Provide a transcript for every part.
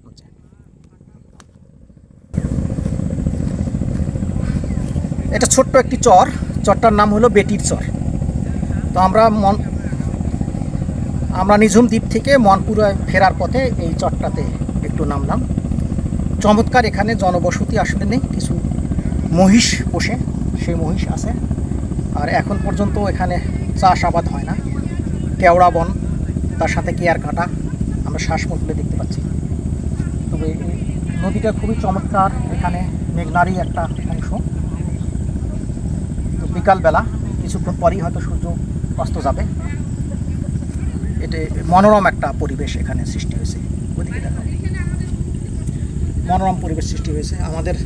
আচ্ছা, এটা ছোট্ট একটি চরটার নাম হলো বেটির চর। তো আমরা নিঝুম দ্বীপ থেকে মনপুরে ফেরার পথে এই চরটাতে একটু নামলাম। চমৎকার, এখানে জনবসতি আসলে নেই, কিছু মহিষ পোষে, সেই মহিষ আছে। আর এখন পর্যন্ত এখানে চাষাবাদ হয় না, কেওড়া বন, তার সাথে কেয়ার কাটা আমরা শ্বাসমূল দেখতে পাচ্ছি। তবে এই নদীটা খুবই চমৎকার, এখানে মেঘনারই একটা অংশ। তো বিকালবেলা কিছুক্ষণ পরেই হয়তো সূর্য অস্ত যাবে। এটা মনোরম একটা পরিবেশ এখানে সৃষ্টি হয়েছে। ওইদিকে দেখো, মনোরম পরিবেশ সৃষ্টি হয়েছে। আমাদের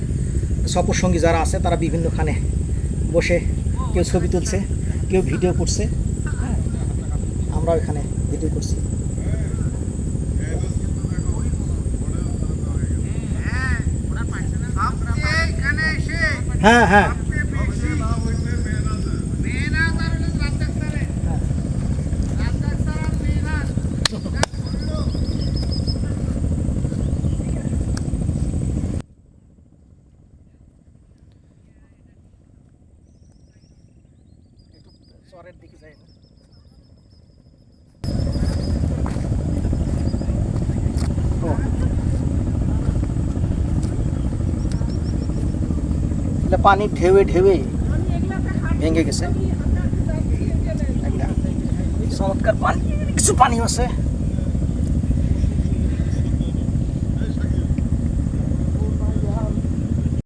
সফরসঙ্গী যারা আছে তারা বিভিন্নখানে বসে কেউ ছবি তুলছে, কেউ ভিডিও করছে। আমরাও এখানে ভিডিও করছি। হ্যাঁ হ্যাঁ, চরের দিকে যাই। পানি ঢেউে ঢেউে ভেঙে গেছে। চমৎকার পানি, কিছু পানি আছে।